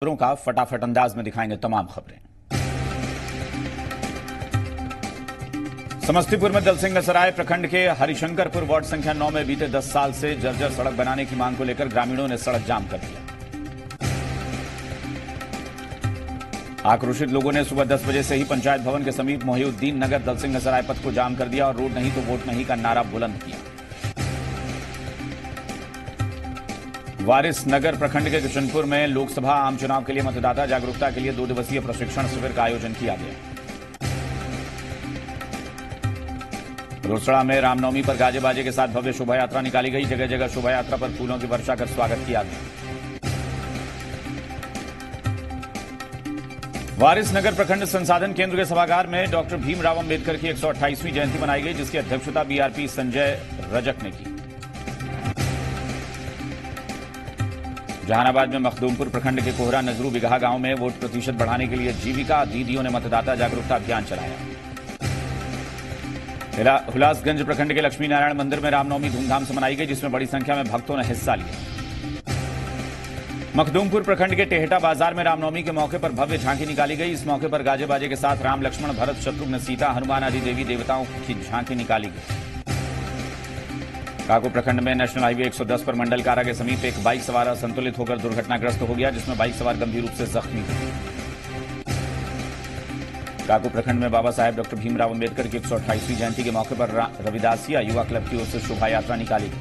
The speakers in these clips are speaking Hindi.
खबरों का फटाफट अंदाज में दिखाएंगे तमाम खबरें। समस्तीपुर में दलसिंह सराय प्रखंड के हरिशंकरपुर वार्ड संख्या 9 में बीते 10 साल से जर्जर सड़क बनाने की मांग को लेकर ग्रामीणों ने सड़क जाम कर दिया। आक्रोशित लोगों ने सुबह 10 बजे से ही पंचायत भवन के समीप मोहिउद्दीन नगर दलसिंह सराय पथ को जाम कर दिया और रोड नहीं तो वोट नहीं का नारा बुलंद किया। वारिस नगर प्रखंड के किशनपुर में लोकसभा आम चुनाव के लिए मतदाता जागरूकता के लिए 2 दिवसीय प्रशिक्षण शिविर का आयोजन किया गया। रोसड़ा में रामनवमी पर गाजे बाजे के साथ भव्य शोभा यात्रा निकाली गई। जगह जगह शोभा यात्रा पर फूलों की वर्षा कर स्वागत किया गया। वारिस नगर प्रखंड संसाधन केंद्र के सभागार में डॉक्टर भीमराव अंबेडकर की 128वीं जयंती मनाई गई, जिसकी अध्यक्षता बीआरपी संजय रजक ने की। जहानाबाद में मखदूमपुर प्रखंड के कोहरा नजरू बिगहा गांव में वोट प्रतिशत बढ़ाने के लिए जीविका दीदियों ने मतदाता जागरूकता अभियान चलाया। हुलासगंज प्रखंड के लक्ष्मी नारायण मंदिर में रामनवमी धूमधाम से मनाई गई, जिसमें बड़ी संख्या में भक्तों ने हिस्सा लिया। मखदूमपुर प्रखंड के टेहटा बाजार में रामनवमी के मौके पर भव्य झांकी निकाली गई। इस मौके पर गाजे बाजे के साथ राम लक्ष्मण भरत शत्रुघ्न सीता हनुमान आदि देवी देवताओं की झांकी निकाली गई। काको प्रखंड में नेशनल हाईवे 110 पर मंडल कारा के समीप एक बाइक सवार असंतुलित होकर दुर्घटनाग्रस्त हो गया, जिसमें बाइक सवार गंभीर रूप से जख्मी हुए। काको प्रखंड में बाबा साहेब डॉक्टर भीमराव अंबेडकर की 128वीं जयंती के मौके पर रविदासिया युवा क्लब की ओर से शोभा यात्रा निकाली गई।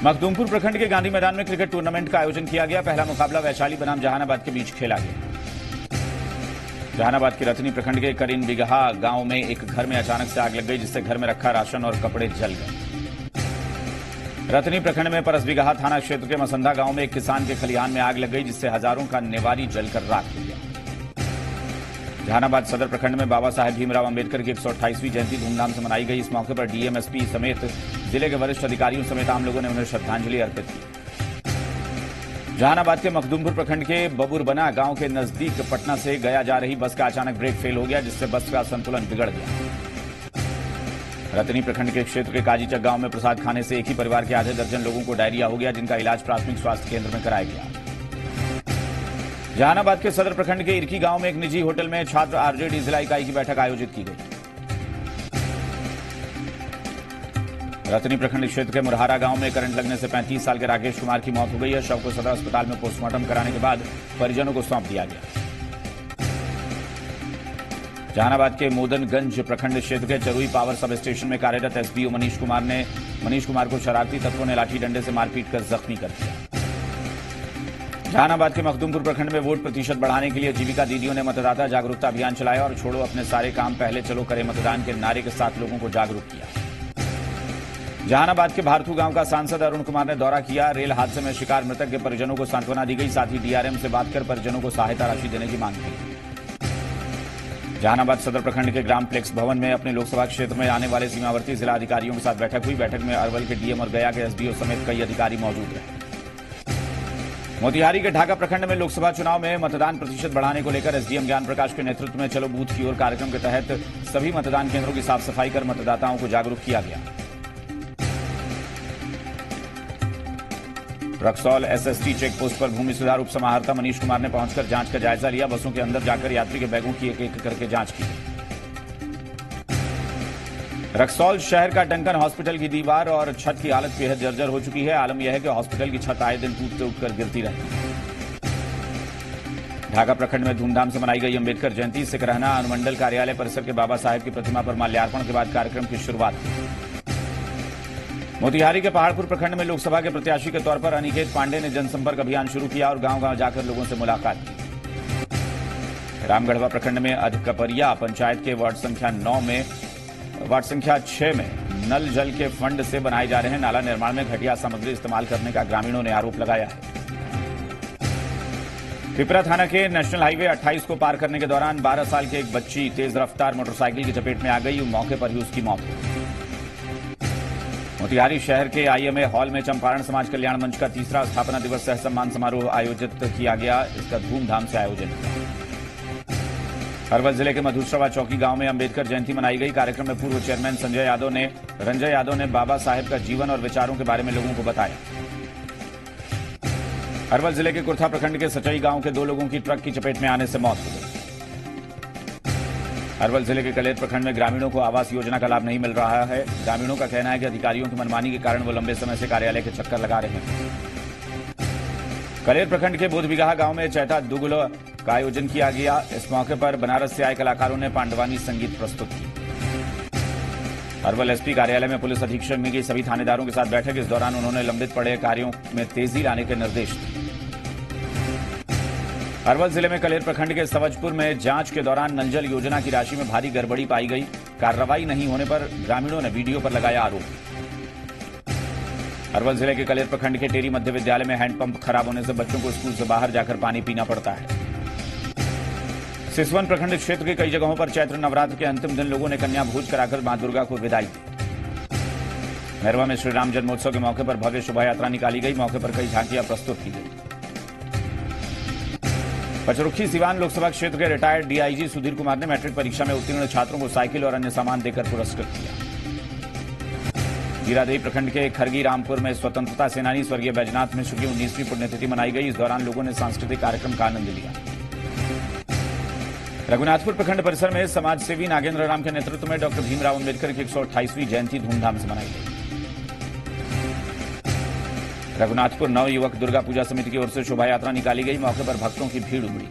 मखदूमपुर प्रखंड के गांधी मैदान में क्रिकेट टूर्नामेंट का आयोजन किया गया। पहला मुकाबला वैशाली बनाम जहानाबाद के बीच खेला गया। जहानाबाद के रतनी प्रखंड के करीन बिगहा गांव में एक घर में अचानक से आग लग गई, जिससे घर में रखा राशन और कपड़े जल गए। रतनी प्रखंड में परसबिगहा थाना क्षेत्र के मसंधा गांव में एक किसान के खलिहान में आग लग गई, जिससे हजारों का नेवारी जलकर राख हो गया। जहानाबाद सदर प्रखंड में बाबा साहेब भीमराव अंबेडकर की 128वीं जयंती धूमधाम से मनाई गई। इस मौके पर डीएमएसपी समेत जिले के वरिष्ठ अधिकारियों समेत आम लोगों ने उन्हें श्रद्धांजलि अर्पित की। जहानाबाद के मखदूमपुर प्रखंड के बबुरबना गांव के नजदीक पटना से गया जा रही बस का अचानक ब्रेक फेल हो गया, जिससे बस का संतुलन बिगड़ गया। रतनी प्रखंड के क्षेत्र के काजीचक गांव में प्रसाद खाने से एक ही परिवार के आधे दर्जन लोगों को डायरिया हो गया, जिनका इलाज प्राथमिक स्वास्थ्य केंद्र में कराया गया। जहानाबाद के सदर प्रखंड के इरकी गांव में एक निजी होटल में छात्र आरजेडी जिला इकाई की बैठक आयोजित की गई। रतनी प्रखंड क्षेत्र के मुरहारा गांव में करंट लगने से 35 साल के राकेश कुमार की मौत हो गई है। शव को सदर अस्पताल में पोस्टमार्टम कराने के बाद परिजनों को सौंप दिया गया। जहानाबाद के मोदनगंज प्रखंड क्षेत्र के चरुई पावर सब स्टेशन में कार्यरत एसडीओ मनीष कुमार को शरारती तत्वों ने लाठी डंडे से मारपीट कर जख्मी कर दिया। जहानाबाद के मखदूमपुर प्रखंड में वोट प्रतिशत बढ़ाने के लिए जीविका दीदियों ने मतदाता जागरूकता अभियान चलाया और छोड़ो अपने सारे काम पहले चलो करे मतदान के नारे के साथ लोगों को जागरूक किया। जहानाबाद के भारतू गांव का सांसद अरुण कुमार ने दौरा किया। रेल हादसे में शिकार मृतक के परिजनों को सांत्वना दी गई, साथ ही डीआरएम से बात कर परिजनों को सहायता राशि देने की मांग की। जहानाबाद सदर प्रखंड के ग्राम प्लेक्स भवन में अपने लोकसभा क्षेत्र में आने वाले सीमावर्ती जिला अधिकारियों के साथ बैठक हुई। बैठक में अरवल के डीएम और गया के एसडीओ समेत कई अधिकारी मौजूद रहे। मोतिहारी के ढाका प्रखंड में लोकसभा चुनाव में मतदान प्रतिशत बढ़ाने को लेकर एसडीएम ज्ञान प्रकाश के नेतृत्व में चलो बूथ की ओर कार्यक्रम के तहत सभी मतदान केंद्रों की साफ सफाई कर मतदाताओं को जागरूक किया गया। रक्सौल एसएसटी चेक पोस्ट पर भूमि सुधार उप समाहर्ता मनीष कुमार ने पहुंचकर जांच का जायजा लिया। बसों के अंदर जाकर यात्री के बैगों की एक एक करके जांच की। रक्सौल शहर का डंकन हॉस्पिटल की दीवार और छत की हालत बेहद जर्जर हो चुकी है। आलम यह है कि हॉस्पिटल की छत आए दिन टूटते उठकर गिरती रहती है। ढाका प्रखंड में धूमधाम से मनाई गई अंबेडकर जयंती। सिकरहना अनुमंडल कार्यालय परिसर के बाबा साहेब की प्रतिमा पर माल्यार्पण के बाद कार्यक्रम की शुरुआत हुई। मोतिहारी के पहाड़पुर प्रखंड में लोकसभा के प्रत्याशी के तौर पर अनिकेत पांडे ने जनसंपर्क अभियान शुरू किया और गांव-गांव जाकर लोगों से मुलाकात की। रामगढ़वा प्रखंड में अधिकपरिया पंचायत के वार्ड संख्या 6 में नल जल के फंड से बनाए जा रहे नाला निर्माण में घटिया सामग्री इस्तेमाल करने का ग्रामीणों ने आरोप लगाया है। पिपरा थाना के नेशनल हाईवे 28 को पार करने के दौरान 12 साल की एक बच्ची तेज रफ्तार मोटरसाइकिल की चपेट में आ गई। मौके पर ही उसकी मौत हो गई। मोतिहारी शहर के आईएमए हॉल में चंपारण समाज कल्याण मंच का 3रा स्थापना दिवस सह सम्मान समारोह आयोजित किया गया। इसका धूमधाम से आयोजन किया। अरवल जिले के मधुश्रवा चौकी गांव में अंबेडकर जयंती मनाई गई। कार्यक्रम में पूर्व चेयरमैन रंजय यादव ने बाबा साहेब का जीवन और विचारों के बारे में लोगों को बताया। अरवल जिले के कुर्था प्रखंड के सचई गांव के 2 लोगों की ट्रक की चपेट में आने से मौत हो गई। अरवल जिले के कलेर प्रखंड में ग्रामीणों को आवास योजना का लाभ नहीं मिल रहा है। ग्रामीणों का कहना है कि अधिकारियों की मनमानी के कारण वो लंबे समय से कार्यालय के चक्कर लगा रहे हैं। कलेर प्रखंड के बोधबिगहा गांव में चैता दुगुलो का आयोजन किया गया। इस मौके पर बनारस से आए कलाकारों ने पांडवानी संगीत प्रस्तुत की। अरवल एसपी कार्यालय में पुलिस अधीक्षक ने की सभी थानेदारों के साथ बैठक। इस दौरान उन्होंने लंबित पड़े कार्यों में तेजी लाने के निर्देश दिए। अरवल जिले में कलेर प्रखंड के सवजपुर में जांच के दौरान नल जल योजना की राशि में भारी गड़बड़ी पाई गई। कार्रवाई नहीं होने पर ग्रामीणों ने वीडियो पर लगाया आरोप। अरवल जिले के कलेर प्रखंड के टेरी मध्य विद्यालय में हैंडपंप खराब होने से बच्चों को स्कूल से बाहर जाकर पानी पीना पड़ता है। सिसवन प्रखंड क्षेत्र के कई जगहों पर चैत्र नवरात्र के अंतिम दिन लोगों ने कन्या भोज कराकर मां दुर्गा को विदाई दी। मैरवा में श्रीराम जन्मोत्सव के मौके पर भव्य शोभा यात्रा निकाली गई। मौके पर कई झांकियां प्रस्तुत की गई। पचरुखी सिवान लोकसभा क्षेत्र के रिटायर्ड डीआईजी सुधीर कुमार ने मैट्रिक परीक्षा में उत्तीर्ण छात्रों को साइकिल और अन्य सामान देकर पुरस्कृत किया। जीरादेई प्रखंड के खरगी रामपुर में स्वतंत्रता सेनानी स्वर्गीय बैजनाथ मिश्र की 19वीं पुण्यतिथि मनाई गई। इस दौरान लोगों ने सांस्कृतिक कार्यक्रम का आनंद लिया। रघुनाथपुर प्रखंड परिसर में समाजसेवी नागेंद्र राम के नेतृत्व में डॉक्टर भीमराव अम्बेडकर की 128वीं जयंती धूमधाम से मनाई गई। रघुनाथपुर नव युवक दुर्गा पूजा समिति की ओर से शोभा यात्रा निकाली गई। मौके पर भक्तों की भीड़ उमड़ी।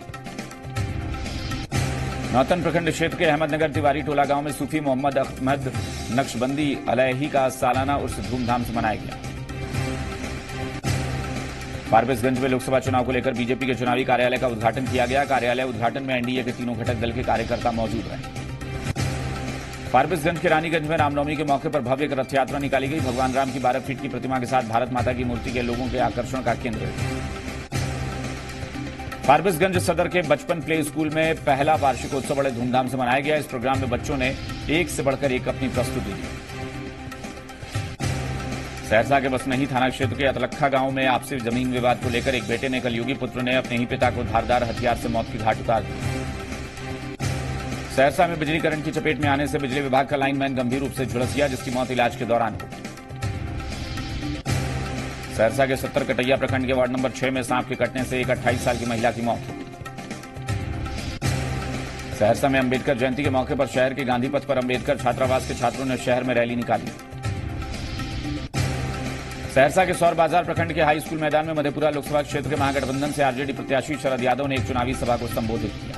नौतन प्रखंड क्षेत्र के अहमदनगर तिवारी टोला गांव में सूफी मोहम्मद अहमद नक्शबंदी अलैही का सालाना उर्स धूमधाम से मनाया गया। फारबिसगंज में लोकसभा चुनाव को लेकर बीजेपी के चुनावी कार्यालय का उद्घाटन किया गया। कार्यालय उद्घाटन में एनडीए के तीनों घटक दल के कार्यकर्ता मौजूद रहे। फारबिसगंज के रानीगंज में रामनवमी के मौके पर भव्य रथ यात्रा निकाली गई। भगवान राम की 12 फीट की प्रतिमा के साथ भारत माता की मूर्ति के लोगों के आकर्षण का केंद्र है। फारबिसगंज सदर के बचपन प्ले स्कूल में पहला वार्षिकोत्सव बड़े धूमधाम से मनाया गया। इस प्रोग्राम में बच्चों ने एक से बढ़कर एक अपनी प्रस्तुति दी। सहरसा के बसनही थाना क्षेत्र के अतलखा गांव में आपसी जमीन विवाद को लेकर एक बेटे ने कलयुगी पुत्र ने अपने ही पिता को धारदार हथियार से मौत की घाट उतार दी। सहरसा में बिजली करंट की चपेट में आने से बिजली विभाग का लाइनमैन गंभीर रूप से झुलस गया, जिसकी मौत इलाज के दौरान हो गई। सहरसा के 70 कटैया प्रखंड के वार्ड नंबर 6 में सांप के कटने से एक 28 साल की महिला की मौत हो गई। सहरसा में अंबेडकर जयंती के मौके पर शहर के गांधी पथ पर अंबेडकर छात्रावास के छात्रों ने शहर में रैली निकाली। सहरसा के सौर बाजार प्रखंड के हाई स्कूल मैदान में मधेपुरा लोकसभा क्षेत्र के महागठबंधन से आरजेडी प्रत्याशी शरद यादव ने एक चुनावी सभा को संबोधित किया।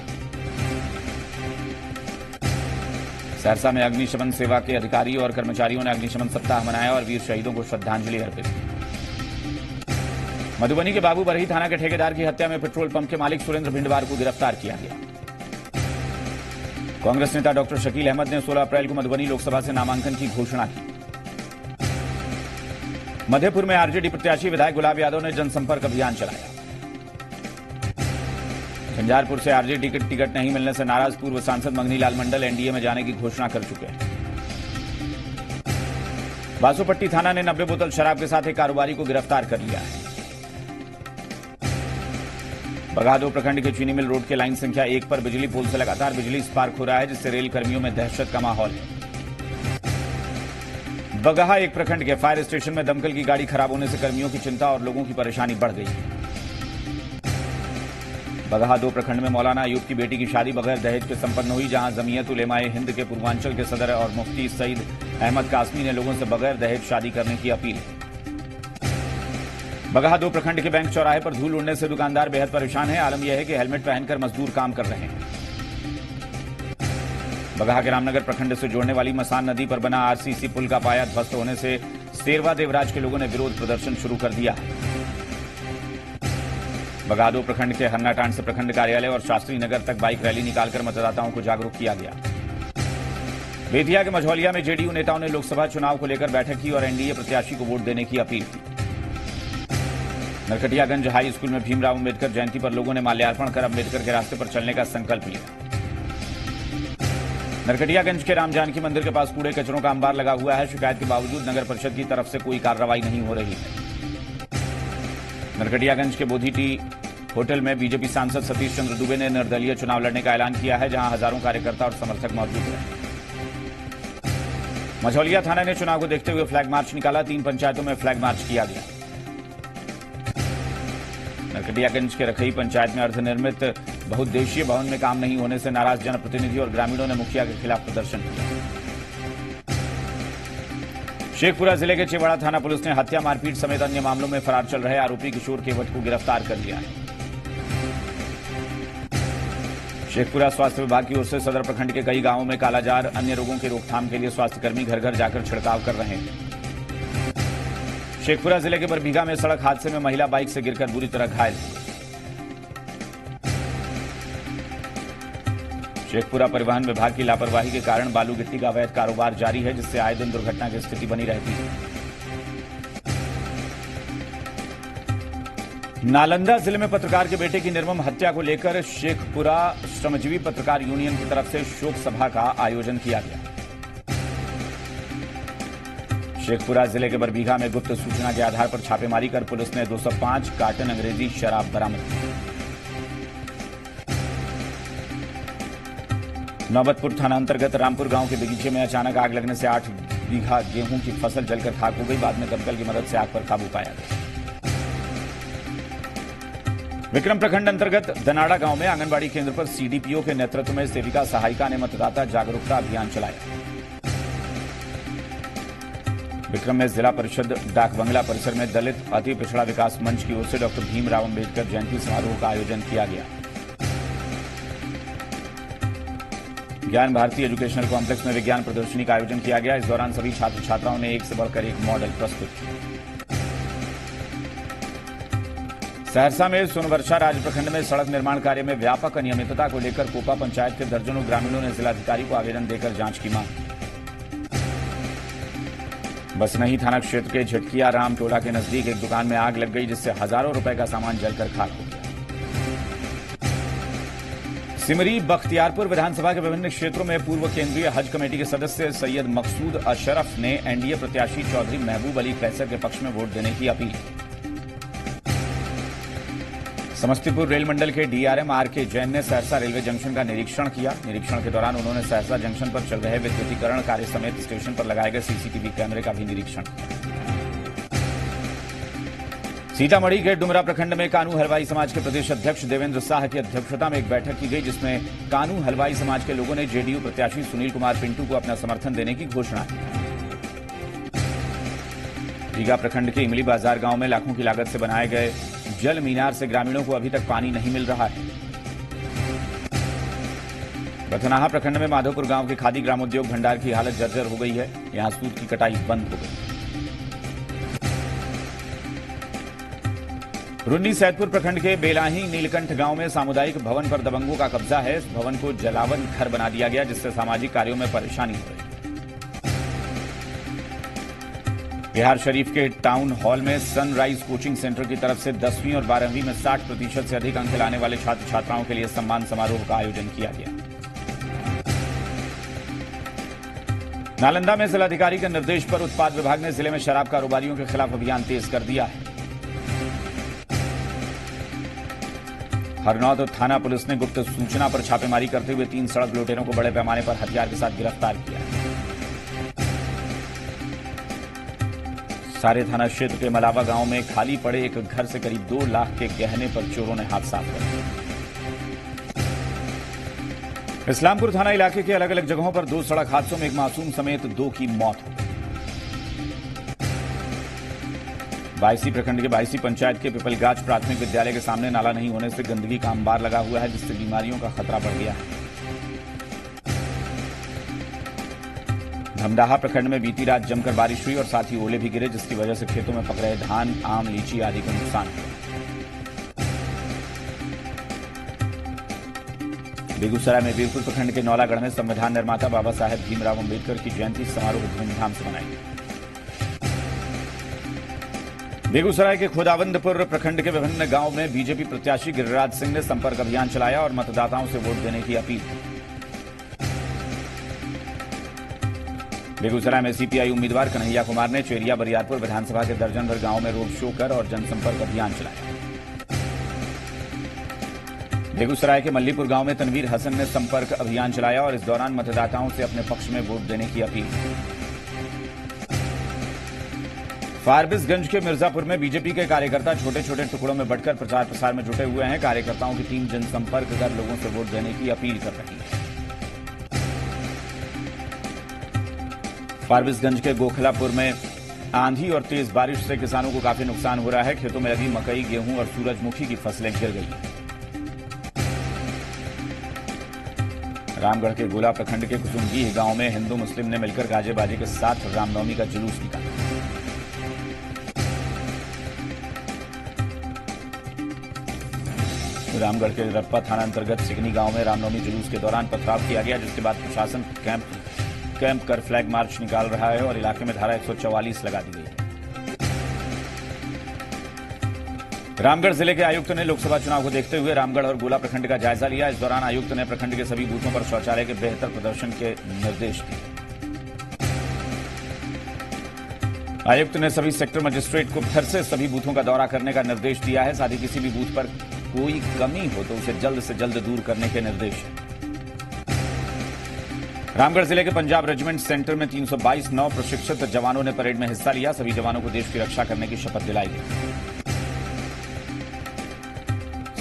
सहरसा में अग्निशमन सेवा के अधिकारियों और कर्मचारियों ने अग्निशमन सप्ताह मनाया और वीर शहीदों को श्रद्धांजलि अर्पित की। मधुबनी के बाबू बरही थाना के ठेकेदार की हत्या में पेट्रोल पंप के मालिक सुरेंद्र भिंडवार को गिरफ्तार किया गया। कांग्रेस नेता डॉक्टर शकील अहमद ने 16 अप्रैल को मधुबनी लोकसभा से नामांकन की घोषणा की। मधेपुर में आरजेडी प्रत्याशी विधायक गुलाब यादव ने जनसंपर्क अभियान चलाया। झंझारपुर से आरजेडी टिकट नहीं मिलने से नाराज पूर्व सांसद मंगनी लाल मंडल एनडीए में जाने की घोषणा कर चुके हैं। बासोपट्टी थाना ने 90 बोतल शराब के साथ एक कारोबारी को गिरफ्तार कर लिया है। बगहादुर प्रखंड के चीनी मिल रोड के लाइन संख्या 1 पर बिजली पोल से लगातार बिजली स्पार्क हो रहा है, जिससे रेल कर्मियों में दहशत का माहौल है। बगहा 1 प्रखंड के फायर स्टेशन में दमकल की गाड़ी खराब होने से कर्मियों की चिंता और लोगों की परेशानी बढ़ गई है। बगहा 2 प्रखंड में मौलाना अयूब की बेटी की शादी बगैर दहेज के संपन्न हुई, जहां जमीयत उलेमाए हिंद के पूर्वांचल के सदर और मुफ्ती सईद अहमद कासमी ने लोगों से बगैर दहेज शादी करने की अपील की। बगहा 2 प्रखंड के बैंक चौराहे पर धूल उड़ने से दुकानदार बेहद परेशान है। आलम यह है कि हेलमेट पहनकर मजदूर काम कर रहे हैं। बगहा के रामनगर प्रखंड से जोड़ने वाली मसान नदी पर बना आरसीसी पुल का पाया ध्वस्त होने से सेरवा देवराज के लोगों ने विरोध प्रदर्शन शुरू कर दिया है। बगहा 2 प्रखंड के हन्नाटांड से प्रखंड कार्यालय और शास्त्री नगर तक बाइक रैली निकालकर मतदाताओं को जागरूक किया गया। बेतिया के मझौलिया में जेडीयू नेताओं ने लोकसभा चुनाव को लेकर बैठक की और एनडीए प्रत्याशी को वोट देने की अपील की। नरकटियागंज हाई स्कूल में भीमराव अम्बेडकर जयंती पर लोगों ने माल्यार्पण कर अम्बेडकर के रास्ते पर चलने का संकल्प लिया। नरकटियागंज के राम जानकी मंदिर के पास कूड़े कचरों का अंबार लगा हुआ है। शिकायत के बावजूद नगर परिषद की तरफ से कोई कार्रवाई नहीं हो रही है। नरकटियागंज के बोधीटी होटल में बीजेपी सांसद सतीश चंद्र दुबे ने निर्दलीय चुनाव लड़ने का ऐलान किया है, जहां हजारों कार्यकर्ता और समर्थक मौजूद रहे। मझौलिया थाना ने चुनाव को देखते हुए फ्लैग मार्च निकाला। 3 पंचायतों में फ्लैग मार्च किया गया। नरकटियागंज के रखई पंचायत में अर्धनिर्मित बहुउद्देशीय भवन में काम नहीं होने से नाराज जनप्रतिनिधि और ग्रामीणों ने मुखिया के खिलाफ प्रदर्शन किया। शेखपुरा जिले के चिवाड़ा थाना पुलिस ने हत्या मारपीट समेत अन्य मामलों में फरार चल रहे आरोपी किशोर केवट को गिरफ्तार कर लिया है। शेखपुरा स्वास्थ्य विभाग की ओर से सदर प्रखंड के कई गांवों में कालाजार अन्य रोगों की रोकथाम के लिए स्वास्थ्यकर्मी घर घर जाकर छिड़काव कर रहे हैं। शेखपुरा जिले के बरबीघा में सड़क हादसे में महिला बाइक से गिरकर बुरी तरह घायल। शेखपुरा परिवहन विभाग की लापरवाही के कारण बालू गिट्टी का अवैध कारोबार जारी है, जिससे आए दिन दुर्घटना की स्थिति बनी रहती है। नालंदा जिले में पत्रकार के बेटे की निर्मम हत्या को लेकर शेखपुरा श्रमजीवी पत्रकार यूनियन की तरफ से शोक सभा का आयोजन किया गया। शेखपुरा जिले के बरबीघा में गुप्त सूचना के आधार पर छापेमारी कर पुलिस ने 205 कार्टन अंग्रेजी शराब बरामद की। नौबतपुर थाना अंतर्गत रामपुर गांव के बगीचे में अचानक आग लगने से 8 बीघा गेहूं की फसल जलकर खाक हो गई। बाद में दमकल की मदद से आग पर काबू पाया गया। विक्रम प्रखंड अंतर्गत दनाड़ा गांव में आंगनबाड़ी केंद्र पर सीडीपीओ के नेतृत्व में सेविका सहायिका ने मतदाता जागरूकता अभियान चलाया। विक्रम में जिला परिषद डाक बंगला परिसर में दलित अति पिछड़ा विकास मंच की ओर से डॉक्टर भीमराव अंबेडकर जयंती समारोह का आयोजन किया गया। ज्ञान भारती एजुकेशनल कॉम्प्लेक्स में विज्ञान प्रदर्शनी का आयोजन किया गया। इस दौरान सभी छात्र छात्राओं ने एक से बढ़कर एक मॉडल प्रस्तुत किए। सहरसा में सोनवर्षा राज प्रखंड में सड़क निर्माण कार्य में व्यापक अनियमितता को लेकर कोपा पंचायत के दर्जनों ग्रामीणों ने जिलाधिकारी को आवेदन देकर जांच की मांग। बसनही थाना क्षेत्र के झटकिया राम टोला के नजदीक एक दुकान में आग लग गई, जिससे हजारों रुपए का सामान जलकर खाक हो गया। सिमरी बख्तियारपुर विधानसभा के विभिन्न क्षेत्रों में पूर्व केंद्रीय हज कमेटी के सदस्य सैयद मकसूद अशरफ ने एनडीए प्रत्याशी चौधरी महबूब अली कैसर के पक्ष में वोट देने की अपील। समस्तीपुर रेल मंडल के डीआरएम आरके जैन ने सहरसा रेलवे जंक्शन का निरीक्षण किया। निरीक्षण के दौरान उन्होंने सहरसा जंक्शन पर चल रहे विद्युतीकरण कार्य समेत स्टेशन पर लगाए गए सीसीटीवी कैमरे का भी निरीक्षण किया। सीतामढ़ी के डुमरा प्रखंड में कानू हलवाई समाज के प्रदेश अध्यक्ष देवेंद्र साह की अध्यक्षता में एक बैठक की गई, जिसमें कानू हलवाई समाज के लोगों ने जेडीयू प्रत्याशी सुनील कुमार पिंटू को अपना समर्थन देने की घोषणा की। रीगा प्रखंड के इमली बाजार गांव में लाखों की लागत से बनाए गए जल मीनार से ग्रामीणों को अभी तक पानी नहीं मिल रहा है। बथनाहा प्रखंड में माधोपुर गांव के खादी ग्रामोद्योग भंडार की हालत जर्जर हो गई है। यहां सूत की कटाई बंद हो गई। रुन्नी सैदपुर प्रखंड के बेलाही नीलकंठ गांव में सामुदायिक भवन पर दबंगों का कब्जा है। इस भवन को जलावन घर बना दिया गया, जिससे सामाजिक कार्यों में परेशानी हो रही है। बिहार शरीफ के टाउन हॉल में सनराइज कोचिंग सेंटर की तरफ से 10वीं और 12वीं में 60% से अधिक अंक लाने वाले छात्र छात्राओं के लिए सम्मान समारोह का आयोजन किया गया। नालंदा में जिलाधिकारी के निर्देश पर उत्पाद विभाग ने जिले में शराब कारोबारियों के खिलाफ अभियान तेज कर दिया है। हरनौत थाना पुलिस ने गुप्त सूचना पर छापेमारी करते हुए 3 सड़क लुटेरों को बड़े पैमाने पर हथियार के साथ गिरफ्तार किया है। सारे थाना क्षेत्र के मलावा गांव में खाली पड़े एक घर से करीब 2 लाख के गहने पर चोरों ने हाथ साफ कर दिया। इस्लामपुर थाना इलाके के अलग अलग जगहों पर 2 सड़क हादसों में एक मासूम समेत 2 की मौत हो गई। बायसी प्रखंड के बायसी पंचायत के पिपलगाछ प्राथमिक विद्यालय के सामने नाला नहीं होने से गंदगी का अंबार लगा हुआ है, जिससे बीमारियों का खतरा बढ़ गया है। धमदाहा प्रखंड में बीती रात जमकर बारिश हुई और साथ ही ओले भी गिरे, जिसकी वजह से खेतों में पक रहे धान, आम, लीची आदि को नुकसान हुआ। बेगूसराय में वीरपुर प्रखंड के नौलागढ़ में संविधान निर्माता बाबा साहेब भीमराव अंबेडकर की जयंती समारोह धूमधाम से मनाई। बेगूसराय के खोदावंदपुर प्रखंड के विभिन्न गांवों में बीजेपी प्रत्याशी गिरिराज सिंह ने संपर्क अभियान चलाया और मतदाताओं से वोट देने की अपील की। बेगूसराय में सीपीआई उम्मीदवार कन्हैया कुमार ने चेरिया बरियारपुर विधानसभा के दर्जन भर गांवों में रोड शो कर और जनसंपर्क अभियान चलाया। बेगूसराय के मल्लीपुर गांव में तनवीर हसन ने संपर्क अभियान चलाया और इस दौरान मतदाताओं से अपने पक्ष में वोट देने की अपील की। फारबिसगंज के मिर्जापुर में बीजेपी के कार्यकर्ता छोटे छोटे टुकड़ों में बंटकर प्रचार प्रसार में जुटे हुए हैं। कार्यकर्ताओं की टीम जनसंपर्क कर लोगों से वोट देने की अपील कर रही है। फारबिसगंज के गोखलापुर में आंधी और तेज बारिश से किसानों को काफी नुकसान हो रहा है। खेतों में लगी मकई, गेहूं और सूरजमुखी की फसलें गिर गई हैं। रामगढ़ के गोला प्रखंड के कुसुमडीह गांव में हिंदू मुस्लिम ने मिलकर गाजे बाजे के साथ रामनवमी का जुलूस निकाला। रामगढ़ के रप्पा थाना अंतर्गत सिकनी गांव में रामनवमी जुलूस के दौरान पथराव किया गया, जिसके बाद प्रशासन कैंप कर फ्लैग मार्च निकाल रहा है और इलाके में धारा 144 लगा दी गई है। रामगढ़ जिले के आयुक्त ने लोकसभा चुनाव को देखते हुए रामगढ़ और गोला प्रखंड का जायजा लिया। इस दौरान आयुक्त ने प्रखंड के सभी बूथों पर शौचालय के बेहतर प्रदर्शन के निर्देश दिए। आयुक्त ने सभी सेक्टर मजिस्ट्रेट को फिर से सभी बूथों का दौरा करने का निर्देश दिया है। साथ ही किसी भी बूथ पर कोई कमी हो तो उसे जल्द से जल्द दूर करने के निर्देश हैं। रामगढ़ जिले के पंजाब रेजिमेंट सेंटर में 322 नौ प्रशिक्षित जवानों ने परेड में हिस्सा लिया। सभी जवानों को देश की रक्षा करने की शपथ दिलाई गई।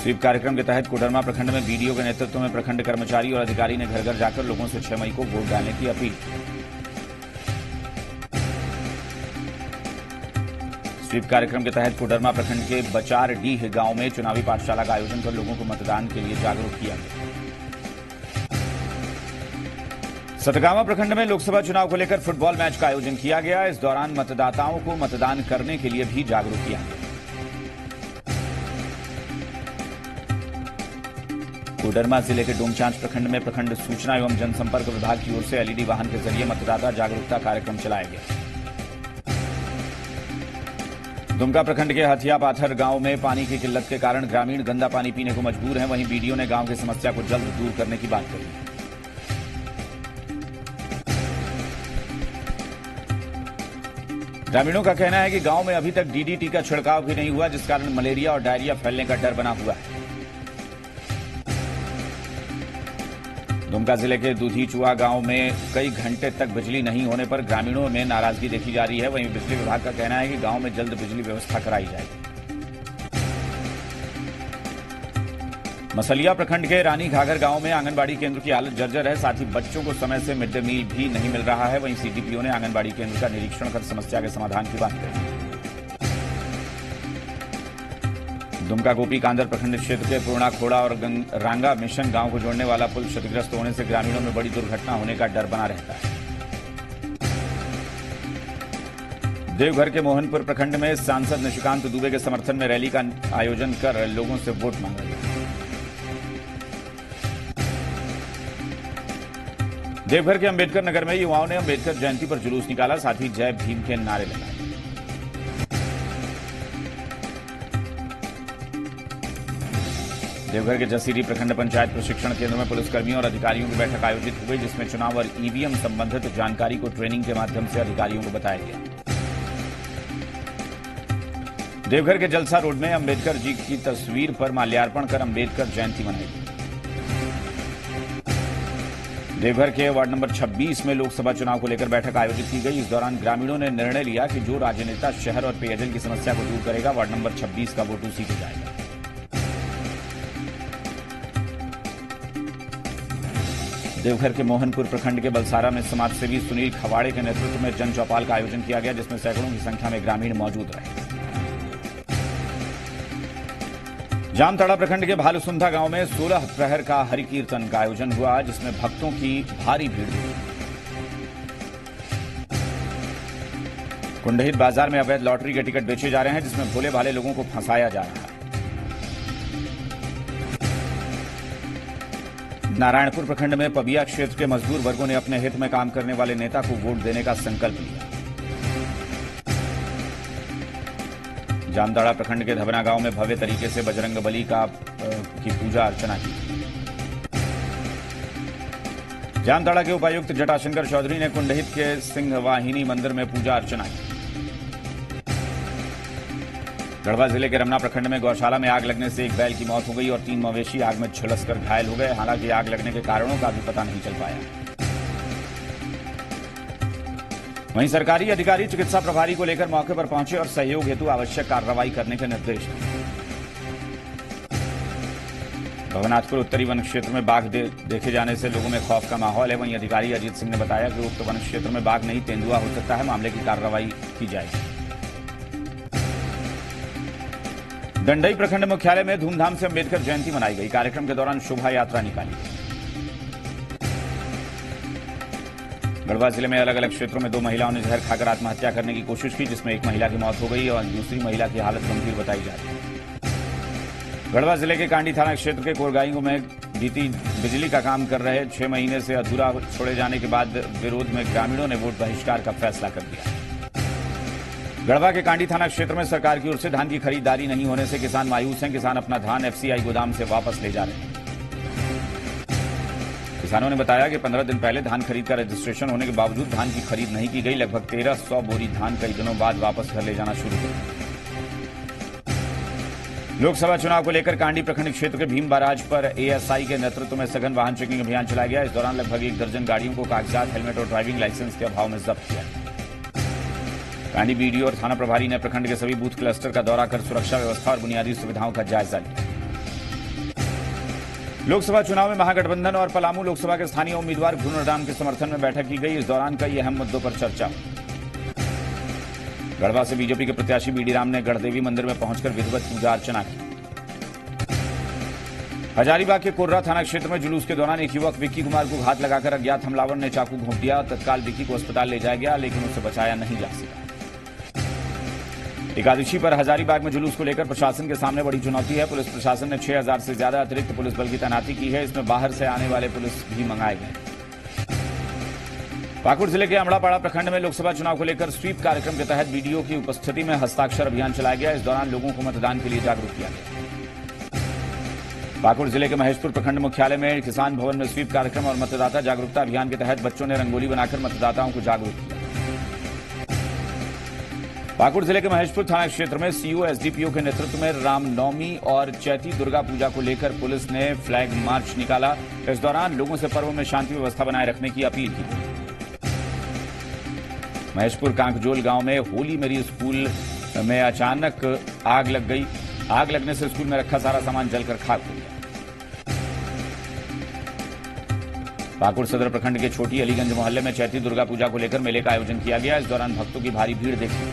स्वीप कार्यक्रम के तहत कोडरमा प्रखंड में बीडीओ के नेतृत्व में प्रखंड कर्मचारी और अधिकारी ने घर घर जाकर लोगों से 6 मई को वोट डालने की अपील की। स्वीप कार्यक्रम के तहत कोडरमा प्रखंड के बचारडीह गांव में चुनावी पाठशाला का आयोजन कर लोगों को मतदान के लिए जागरूक किया गया। सतगावा प्रखंड में लोकसभा चुनाव को लेकर फुटबॉल मैच का आयोजन किया गया। इस दौरान मतदाताओं को मतदान करने के लिए भी जागरूक किया गया। कोडरमा जिले के डोमचांच प्रखंड में प्रखंड सूचना एवं जनसंपर्क विभाग की ओर से एलईडी वाहन के जरिए मतदाता जागरूकता कार्यक्रम चलाया गया। दुमका प्रखंड के हथिया पाथर गांव में पानी की किल्लत के कारण ग्रामीण गंदा पानी पीने को मजबूर हैं। वहीं बीडीओ ने गांव की समस्या को जल्द दूर करने की बात कही। ग्रामीणों का कहना है कि गांव में अभी तक डीडीटी का छिड़काव भी नहीं हुआ, जिस कारण मलेरिया और डायरिया फैलने का डर बना हुआ है। दुमका जिले के दुधीचुआ गांव में कई घंटे तक बिजली नहीं होने पर ग्रामीणों में नाराजगी देखी जा रही है। वहीं बिजली विभाग का कहना है कि गांव में जल्द बिजली व्यवस्था कराई जाएगी। मसलिया प्रखंड के रानी घाघर गांव में आंगनबाड़ी केंद्र की हालत जर्जर है। साथ ही बच्चों को समय से मिड डे मील भी नहीं मिल रहा है। वहीं सीडीपीओ ने आंगनबाड़ी केंद्र का निरीक्षण कर समस्या के समाधान की बात कही। दुमका गोपी कांदर प्रखंड क्षेत्र के पूर्णा खोड़ा और रांगा मिशन गांव को जोड़ने वाला पुल क्षतिग्रस्त होने से ग्रामीणों में बड़ी दुर्घटना होने का डर बना रहता है। देवघर के मोहनपुर प्रखंड में सांसद निशिकांत दुबे के समर्थन में रैली का आयोजन कर लोगों से वोट मांगा गया। देवघर के अंबेडकर नगर में युवाओं ने अंबेडकर जयंती पर जुलूस निकाला। साथ ही जय भीम के नारे लगाए। देवघर के जसीरी प्रखंड पंचायत प्रशिक्षण केंद्र में पुलिसकर्मियों और अधिकारियों की बैठक आयोजित हुई, जिसमें चुनाव और ईवीएम संबंधित जानकारी को ट्रेनिंग के माध्यम से अधिकारियों को बताया गया। देवघर के जलसा रोड में अंबेडकर जी की तस्वीर पर माल्यार्पण कर अंबेडकर जयंती मनाई गई। देवघर के वार्ड नंबर 26 में लोकसभा चुनाव को लेकर बैठक आयोजित की गई। इस दौरान ग्रामीणों ने निर्णय लिया कि जो राजनेता शहर और पेयजल की समस्या को दूर करेगा, वार्ड नंबर 26 का वोट उसी को जाएगा। देवघर के मोहनपुर प्रखंड के बलसारा में समाजसेवी सुनील खवाड़े के नेतृत्व में जन चौपाल का आयोजन किया गया, जिसमें सैकड़ों की संख्या में ग्रामीण मौजूद रहे। जामताड़ा प्रखंड के भालुसुंधा गांव में 16 प्रहर का हरि कीर्तन का आयोजन हुआ, जिसमें भक्तों की भारी भीड़ हुई। कुंडहित बाजार में अवैध लॉटरी के टिकट बेचे जा रहे हैं, जिसमें भोले भाले लोगों को फंसाया जा रहा है। नारायणपुर प्रखंड में पबिया क्षेत्र के मजदूर वर्गों ने अपने हित में काम करने वाले नेता को वोट देने का संकल्प लिया। जामताड़ा प्रखंड के धबना गांव में भव्य तरीके से बजरंगबली की पूजा अर्चना की। जामताड़ा के उपायुक्त जटाशंकर चौधरी ने कुंडहित के सिंहवाहिनी मंदिर में पूजा अर्चना की। गढ़वा जिले के रमना प्रखंड में गौशाला में आग लगने से एक बैल की मौत हो गई और 3 मवेशी आग में झुलसकर घायल हो गए। हालांकि आग लगने के कारणों का भी पता नहीं चल पाया। वहीं सरकारी अधिकारी चिकित्सा प्रभारी को लेकर मौके पर पहुंचे और सहयोग हेतु आवश्यक कार्रवाई करने के निर्देश दिए। भवनाथपुर उत्तरी वन क्षेत्र में बाघ देखे जाने से लोगों में खौफ का माहौल है। वहीं अधिकारी अजीत सिंह ने बताया कि उक्त वन क्षेत्र में बाघ नहीं तेंदुआ हो सकता है, मामले की कार्रवाई की जाएगी। डंडई प्रखंड मुख्यालय में धूमधाम से अंबेडकर जयंती मनाई गई। कार्यक्रम के दौरान शोभा यात्रा निकाली गई। गढ़वा जिले में अलग अलग क्षेत्रों में 2 महिलाओं ने जहर खाकर आत्महत्या करने की कोशिश की, जिसमें एक महिला की मौत हो गई और दूसरी महिला की हालत गंभीर बताई जा रही है। गढ़वा जिले के कांडी थाना क्षेत्र के कोरगाईगो में बीती बिजली का काम कर रहे 6 महीने से अधूरा छोड़े जाने के बाद विरोध में ग्रामीणों ने वोट बहिष्कार का फैसला कर दिया। गढ़वा के कांडी थाना क्षेत्र में सरकार की ओर से धान की खरीदारी नहीं होने से किसान मायूस हैं। किसान अपना धान एफसीआई गोदाम से वापस ले जा रहे हैं। किसानों ने बताया कि 15 दिन पहले धान खरीद का रजिस्ट्रेशन होने के बावजूद धान की खरीद नहीं की गई। लगभग 1300 बोरी धान कई दिनों बाद वापस घर ले जाना शुरू हुआ। लोकसभा चुनाव को लेकर कांडी प्रखंड क्षेत्र के भीम बाराज पर एएसआई के नेतृत्व में सघन वाहन चेकिंग अभियान चलाया गया। इस दौरान लगभग 1 दर्जन गाड़ियों को कागजात, हेलमेट और ड्राइविंग लाइसेंस के अभाव में जब्त किया। कांडी बीडीओ और थाना प्रभारी ने प्रखंड के सभी बूथ क्लस्टर का दौरा कर सुरक्षा व्यवस्था और बुनियादी सुविधाओं का जायजा लिया। लोकसभा चुनाव में महागठबंधन और पलामू लोकसभा के स्थानीय उम्मीदवार घुनरराम के समर्थन में बैठक की गई। इस दौरान कई अहम मुद्दों पर चर्चा हुई। गढ़वा से बीजेपी के प्रत्याशी बीडी राम ने गढ़देवी मंदिर में पहुंचकर विधिवत पूजा अर्चना की। हजारीबाग के कोर्रा थाना क्षेत्र में जुलूस के दौरान एक युवक विक्की कुमार को घात लगाकर अज्ञात हमलावर ने चाकू घोंप दिया। तत्काल विक्की को अस्पताल ले जाया गया, लेकिन उसे बचाया नहीं जा सका। एकादशी पर हजारीबाग में जुलूस को लेकर प्रशासन के सामने बड़ी चुनौती है। पुलिस प्रशासन ने 6000 से ज्यादा अतिरिक्त पुलिस बल की तैनाती की है। इसमें बाहर से आने वाले पुलिस भी मंगाए गए। पाकुड़ जिले के अमड़ापाड़ा प्रखंड में लोकसभा चुनाव को लेकर स्वीप कार्यक्रम के तहत बीडीओ की उपस्थिति में हस्ताक्षर अभियान चलाया गया। इस दौरान लोगों को मतदान के लिए जागरूक किया गया। पाकुड़ जिले के महेशपुर प्रखंड मुख्यालय में किसान भवन में स्वीप कार्यक्रम और मतदाता जागरूकता अभियान के तहत बच्चों ने रंगोली बनाकर मतदाताओं को जागरूक किया। पाकुड़ जिले के महेशपुर थाना क्षेत्र में सीओ एसडीपीओ के नेतृत्व में रामनवमी और चैती दुर्गा पूजा को लेकर पुलिस ने फ्लैग मार्च निकाला। इस दौरान लोगों से पर्व में शांति व्यवस्था बनाए रखने की अपील की। महेशपुर कांकजोल गांव में होली मेरी स्कूल में अचानक आग लग गई। आग लगने से स्कूल में रखा सारा सामान जलकर खाक हो गया। पाकुड़ सदर प्रखंड के छोटी अलीगंज मोहल्ले में चैती दुर्गा पूजा को लेकर मेले का आयोजन किया गया। इस दौरान भक्तों की भारी भीड़ देखी।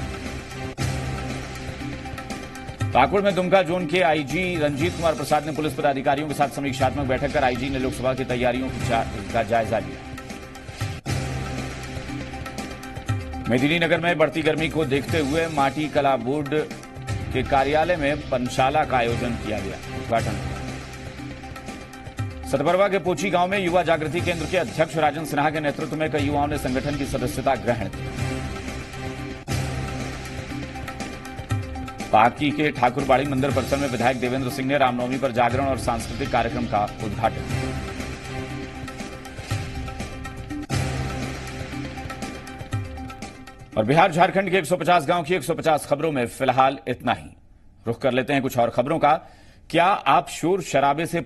पाकुड़ में दुमका जोन के आईजी रंजीत कुमार प्रसाद ने पुलिस पदाधिकारियों के साथ समीक्षात्मक बैठक कर आईजी ने लोकसभा की तैयारियों का जायजा लिया। मेदिनीनगर में बढ़ती गर्मी को देखते हुए माटी कला बोर्ड के कार्यालय में पंचशाला का आयोजन किया गया। उद्घाटन सतबरवा के पोची गांव में युवा जागृति केंद्र के अध्यक्ष राजन सिन्हा के नेतृत्व में कई युवाओं ने संगठन की सदस्यता ग्रहण की। पाकी के ठाकुरबाड़ी मंदिर परिसर में विधायक देवेंद्र सिंह ने रामनवमी पर जागरण और सांस्कृतिक कार्यक्रम का उद्घाटन किया। और बिहार झारखंड के 150 गांव की 150 खबरों में फिलहाल इतना ही। रुख कर लेते हैं कुछ और खबरों का। क्या आप शोर शराबे से